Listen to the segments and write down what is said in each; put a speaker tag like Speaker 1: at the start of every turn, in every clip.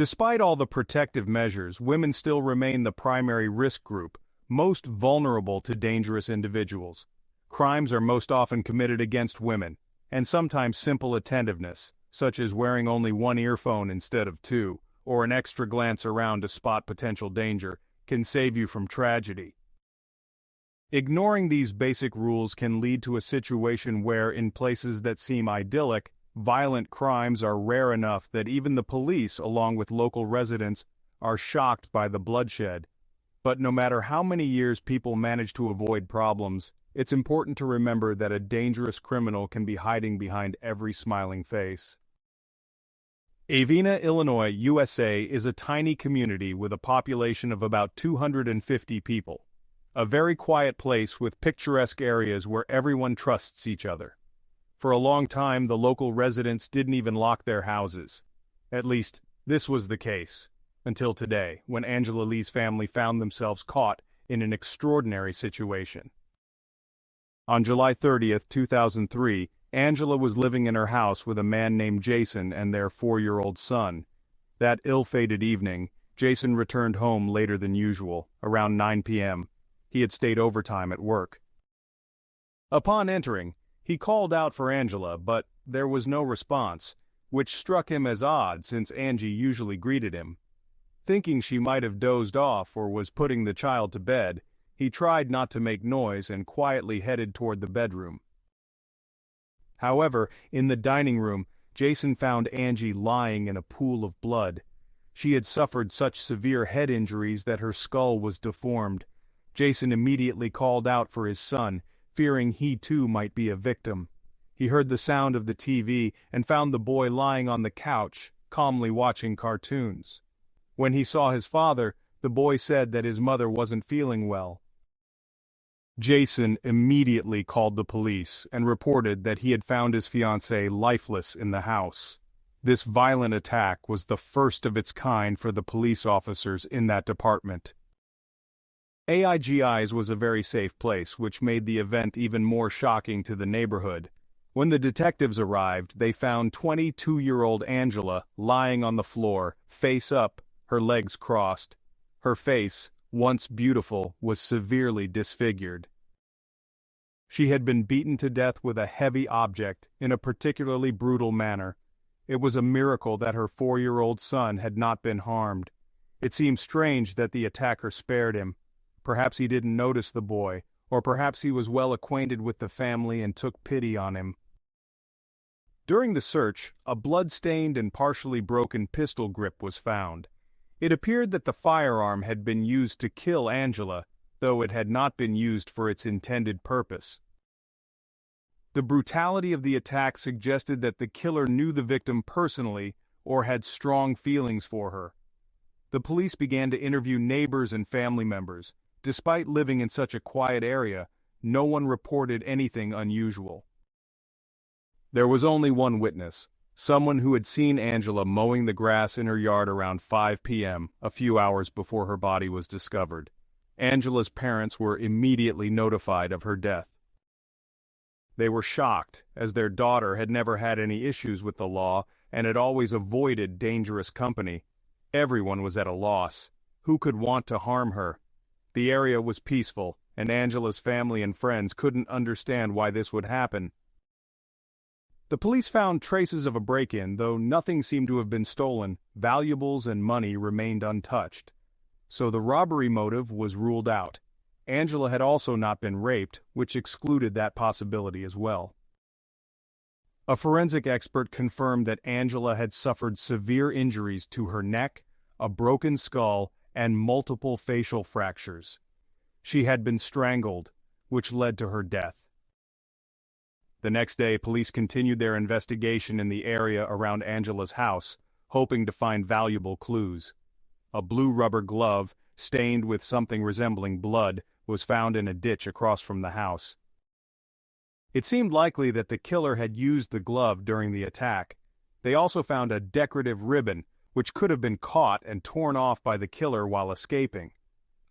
Speaker 1: Despite all the protective measures, women still remain the primary risk group, most vulnerable to dangerous individuals. Crimes are most often committed against women, and sometimes simple attentiveness, such as wearing only one earphone instead of two, or an extra glance around to spot potential danger, can save you from tragedy. Ignoring these basic rules can lead to a situation where, in places that seem idyllic, violent crimes are rare enough that even the police, along with local residents, are shocked by the bloodshed. But no matter how many years people manage to avoid problems, it's important to remember that a dangerous criminal can be hiding behind every smiling face. Avina, Illinois, USA is a tiny community with a population of about 250 people. A very quiet place with picturesque areas where everyone trusts each other. For a long time, the local residents didn't even lock their houses. At least, this was the case, until today, when Angela Lee's family found themselves caught in an extraordinary situation. On July 30, 2003, Angela was living in her house with a man named Jason and their 4-year-old son. That ill-fated evening, Jason returned home later than usual, around 9 p.m. He had stayed overtime at work. Upon entering, he called out for Angela, but there was no response, which struck him as odd since Angie usually greeted him. Thinking she might have dozed off or was putting the child to bed, he tried not to make noise and quietly headed toward the bedroom. However, in the dining room, Jason found Angie lying in a pool of blood. She had suffered such severe head injuries that her skull was deformed. Jason immediately called out for his son, fearing he too might be a victim. He heard the sound of the TV and found the boy lying on the couch, calmly watching cartoons. When he saw his father, the boy said that his mother wasn't feeling well. Jason immediately called the police and reported that he had found his fiancée lifeless in the house. This violent attack was the first of its kind for the police officers in that department. AIGI's was a very safe place, which made the event even more shocking to the neighborhood. When the detectives arrived, they found 22-year-old Angela lying on the floor, face up, her legs crossed. Her face, once beautiful, was severely disfigured. She had been beaten to death with a heavy object in a particularly brutal manner. It was a miracle that her 4-year-old son had not been harmed. It seemed strange that the attacker spared him. Perhaps he didn't notice the boy, or perhaps he was well acquainted with the family and took pity on him. During the search, a blood-stained and partially broken pistol grip was found. It appeared that the firearm had been used to kill Angela, though it had not been used for its intended purpose. The brutality of the attack suggested that the killer knew the victim personally or had strong feelings for her. The police began to interview neighbors and family members. Despite living in such a quiet area, no one reported anything unusual. There was only one witness, someone who had seen Angela mowing the grass in her yard around 5 p.m., a few hours before her body was discovered. Angela's parents were immediately notified of her death. They were shocked, as their daughter had never had any issues with the law and had always avoided dangerous company. Everyone was at a loss. Who could want to harm her? The area was peaceful, and Angela's family and friends couldn't understand why this would happen. The police found traces of a break-in, though nothing seemed to have been stolen. Valuables and money remained untouched. So the robbery motive was ruled out. Angela had also not been raped, which excluded that possibility as well. A forensic expert confirmed that Angela had suffered severe injuries to her neck, a broken skull, and multiple facial fractures. She had been strangled, which led to her death. The next day, police continued their investigation in the area around Angela's house, hoping to find valuable clues. A blue rubber glove, stained with something resembling blood, was found in a ditch across from the house. It seemed likely that the killer had used the glove during the attack. They also found a decorative ribbon, which could have been caught and torn off by the killer while escaping.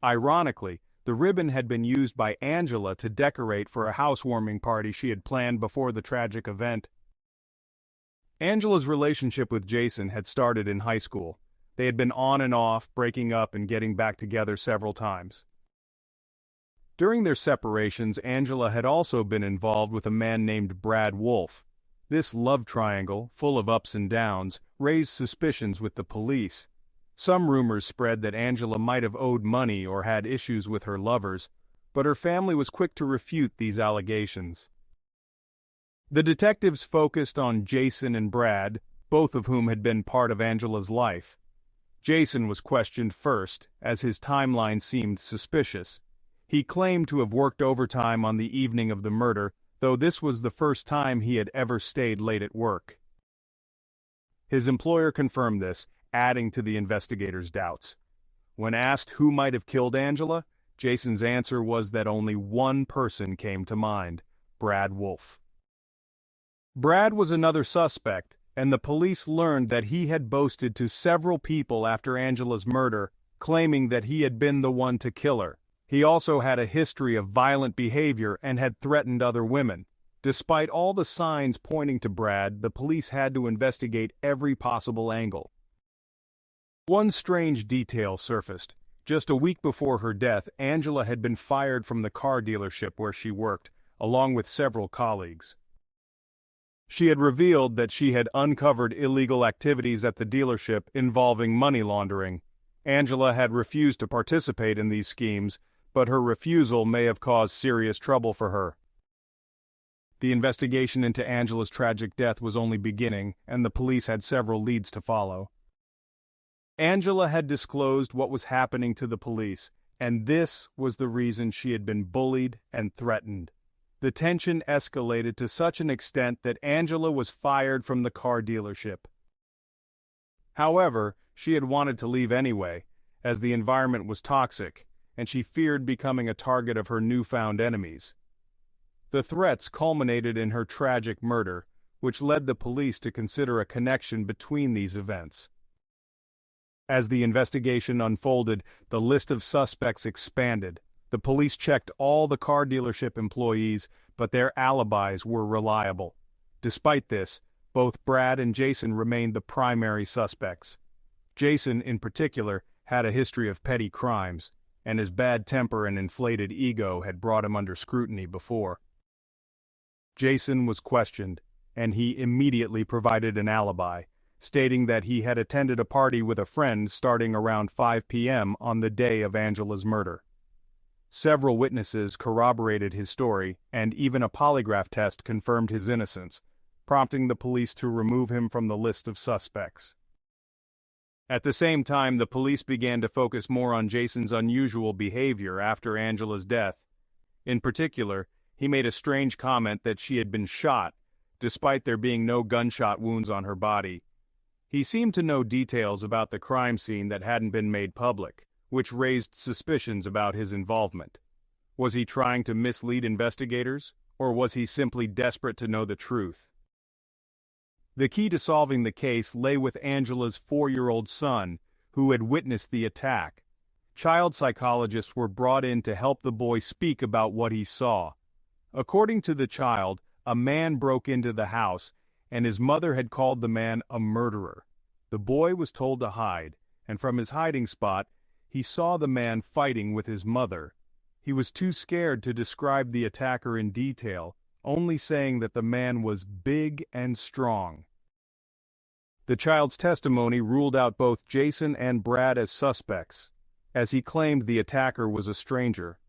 Speaker 1: Ironically, the ribbon had been used by Angela to decorate for a housewarming party she had planned before the tragic event. Angela's relationship with Jason had started in high school. They had been on and off, breaking up and getting back together several times. During their separations, Angela had also been involved with a man named Brad Wolf. This love triangle, full of ups and downs, raised suspicions with the police. Some rumors spread that Angela might have owed money or had issues with her lovers, but her family was quick to refute these allegations. The detectives focused on Jason and Brad, both of whom had been part of Angela's life. Jason was questioned first, as his timeline seemed suspicious. He claimed to have worked overtime on the evening of the murder, though this was the first time he had ever stayed late at work. His employer confirmed this, adding to the investigators' doubts. When asked who might have killed Angela, Jason's answer was that only one person came to mind: Brad Wolf. Brad was another suspect, and the police learned that he had boasted to several people after Angela's murder, claiming that he had been the one to kill her. He also had a history of violent behavior and had threatened other women. Despite all the signs pointing to Brad, the police had to investigate every possible angle. One strange detail surfaced. Just a week before her death, Angela had been fired from the car dealership where she worked, along with several colleagues. She had revealed that she had uncovered illegal activities at the dealership involving money laundering. Angela had refused to participate in these schemes, but her refusal may have caused serious trouble for her. The investigation into Angela's tragic death was only beginning, and the police had several leads to follow. Angela had disclosed what was happening to the police, and this was the reason she had been bullied and threatened. The tension escalated to such an extent that Angela was fired from the car dealership. However, she had wanted to leave anyway, as the environment was toxic, and she feared becoming a target of her newfound enemies. The threats culminated in her tragic murder, which led the police to consider a connection between these events. As the investigation unfolded, the list of suspects expanded. The police checked all the car dealership employees, but their alibis were reliable. Despite this, both Brad and Jason remained the primary suspects. Jason, in particular, had a history of petty crimes, and his bad temper and inflated ego had brought him under scrutiny before. Jason was questioned, and he immediately provided an alibi, stating that he had attended a party with a friend starting around 5 p.m. on the day of Angela's murder. Several witnesses corroborated his story, and even a polygraph test confirmed his innocence, prompting the police to remove him from the list of suspects. At the same time, the police began to focus more on Jason's unusual behavior after Angela's death. In particular, he made a strange comment that she had been shot, despite there being no gunshot wounds on her body. He seemed to know details about the crime scene that hadn't been made public, which raised suspicions about his involvement. Was he trying to mislead investigators, or was he simply desperate to know the truth? The key to solving the case lay with Angela's 4-year-old son, who had witnessed the attack. Child psychologists were brought in to help the boy speak about what he saw. According to the child, a man broke into the house, and his mother had called the man a murderer. The boy was told to hide, and from his hiding spot, he saw the man fighting with his mother. He was too scared to describe the attacker in detail, only saying that the man was big and strong. The child's testimony ruled out both Jason and Brad as suspects, as he claimed the attacker was a stranger.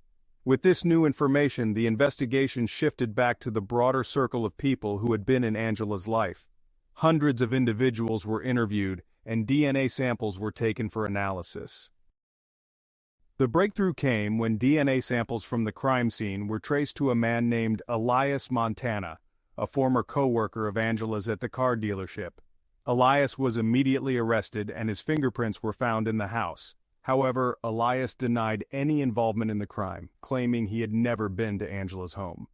Speaker 1: With this new information, the investigation shifted back to the broader circle of people who had been in Angela's life. Hundreds of individuals were interviewed, and DNA samples were taken for analysis. The breakthrough came when DNA samples from the crime scene were traced to a man named Elias Montana, a former co-worker of Angela's at the car dealership. Elias was immediately arrested and his fingerprints were found in the house. However, Elias denied any involvement in the crime, claiming he had never been to Angela's home.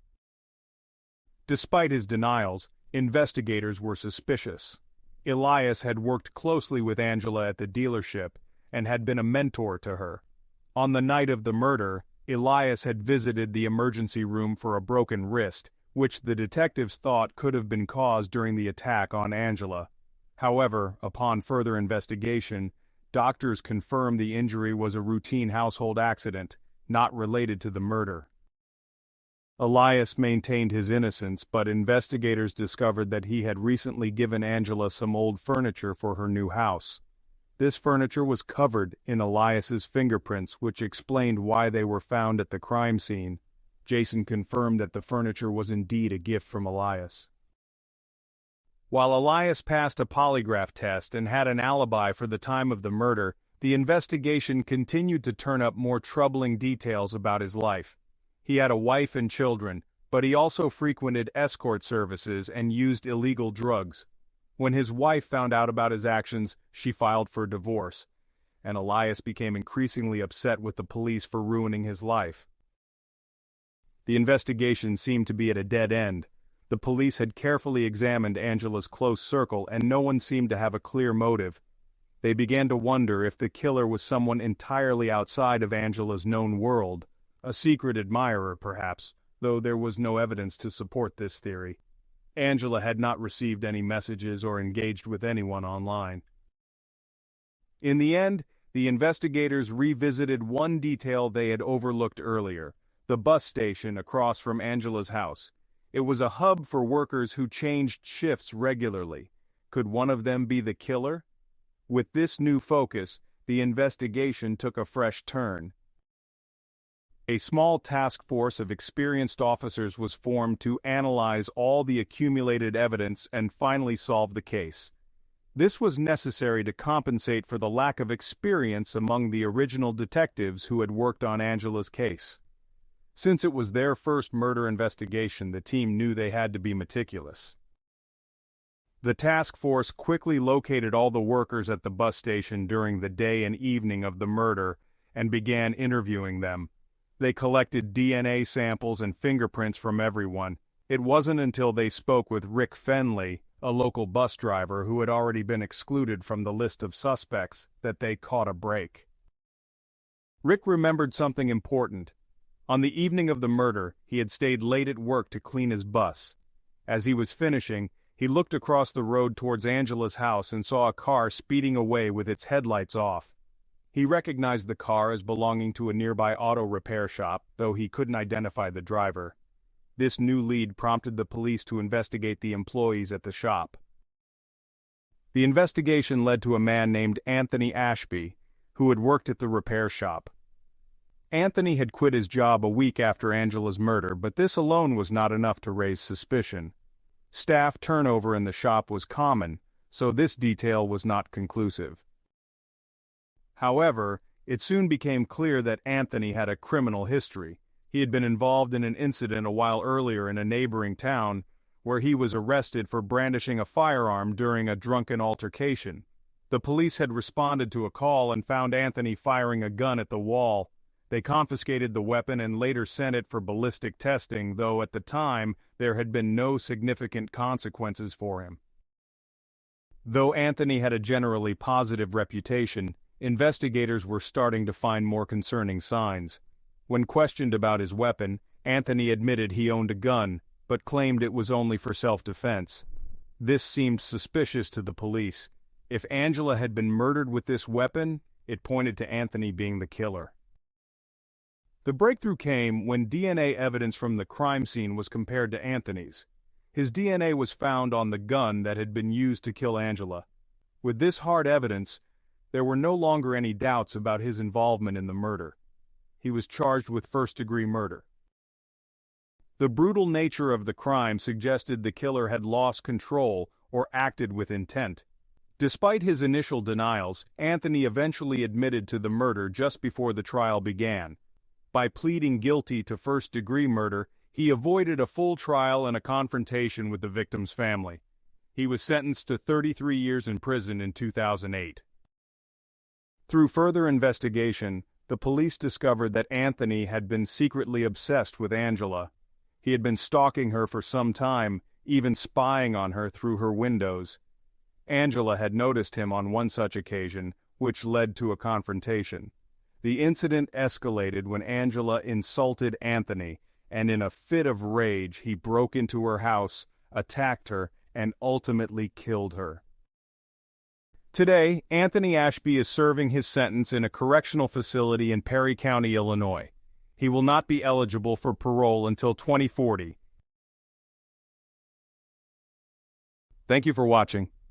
Speaker 1: Despite his denials, investigators were suspicious. Elias had worked closely with Angela at the dealership and had been a mentor to her. On the night of the murder, Elias had visited the emergency room for a broken wrist, which the detectives thought could have been caused during the attack on Angela. However, upon further investigation, doctors confirmed the injury was a routine household accident, not related to the murder. Elias maintained his innocence, but investigators discovered that he had recently given Angela some old furniture for her new house. This furniture was covered in Elias's fingerprints, which explained why they were found at the crime scene. Jason confirmed that the furniture was indeed a gift from Elias. While Elias passed a polygraph test and had an alibi for the time of the murder, the investigation continued to turn up more troubling details about his life. He had a wife and children, but he also frequented escort services and used illegal drugs. When his wife found out about his actions, she filed for divorce, and Elias became increasingly upset with the police for ruining his life. The investigation seemed to be at a dead end. The police had carefully examined Angela's close circle, and no one seemed to have a clear motive. They began to wonder if the killer was someone entirely outside of Angela's known world. A secret admirer, perhaps, though there was no evidence to support this theory. Angela had not received any messages or engaged with anyone online. In the end, the investigators revisited one detail they had overlooked earlier: the bus station across from Angela's house. It was a hub for workers who changed shifts regularly. Could one of them be the killer? With this new focus, the investigation took a fresh turn. A small task force of experienced officers was formed to analyze all the accumulated evidence and finally solve the case. This was necessary to compensate for the lack of experience among the original detectives who had worked on Angela's case. Since it was their first murder investigation, the team knew they had to be meticulous. The task force quickly located all the workers at the bus station during the day and evening of the murder and began interviewing them. They collected DNA samples and fingerprints from everyone. It wasn't until they spoke with Rick Fenley, a local bus driver who had already been excluded from the list of suspects, that they caught a break. Rick remembered something important. On the evening of the murder, he had stayed late at work to clean his bus. As he was finishing, he looked across the road towards Angela's house and saw a car speeding away with its headlights off. He recognized the car as belonging to a nearby auto repair shop, though he couldn't identify the driver. This new lead prompted the police to investigate the employees at the shop. The investigation led to a man named Anthony Ashby, who had worked at the repair shop. Anthony had quit his job a week after Angela's murder, but this alone was not enough to raise suspicion. Staff turnover in the shop was common, so this detail was not conclusive. However, it soon became clear that Anthony had a criminal history. He had been involved in an incident a while earlier in a neighboring town, where he was arrested for brandishing a firearm during a drunken altercation. The police had responded to a call and found Anthony firing a gun at the wall. They confiscated the weapon and later sent it for ballistic testing, though at the time there had been no significant consequences for him. Though Anthony had a generally positive reputation, investigators were starting to find more concerning signs. When questioned about his weapon, Anthony admitted he owned a gun, but claimed it was only for self-defense. This seemed suspicious to the police. If Angela had been murdered with this weapon, it pointed to Anthony being the killer. The breakthrough came when DNA evidence from the crime scene was compared to Anthony's. His DNA was found on the gun that had been used to kill Angela. With this hard evidence, there were no longer any doubts about his involvement in the murder. He was charged with first-degree murder. The brutal nature of the crime suggested the killer had lost control or acted with intent. Despite his initial denials, Anthony eventually admitted to the murder just before the trial began. By pleading guilty to first-degree murder, he avoided a full trial and a confrontation with the victim's family. He was sentenced to 33 years in prison in 2008. Through further investigation, the police discovered that Anthony had been secretly obsessed with Angela. He had been stalking her for some time, even spying on her through her windows. Angela had noticed him on one such occasion, which led to a confrontation. The incident escalated when Angela insulted Anthony, and in a fit of rage he broke into her house, attacked her, and ultimately killed her. Today, Anthony Ashby is serving his sentence in a correctional facility in Perry County, Illinois. He will not be eligible for parole until 2040. Thank you for watching.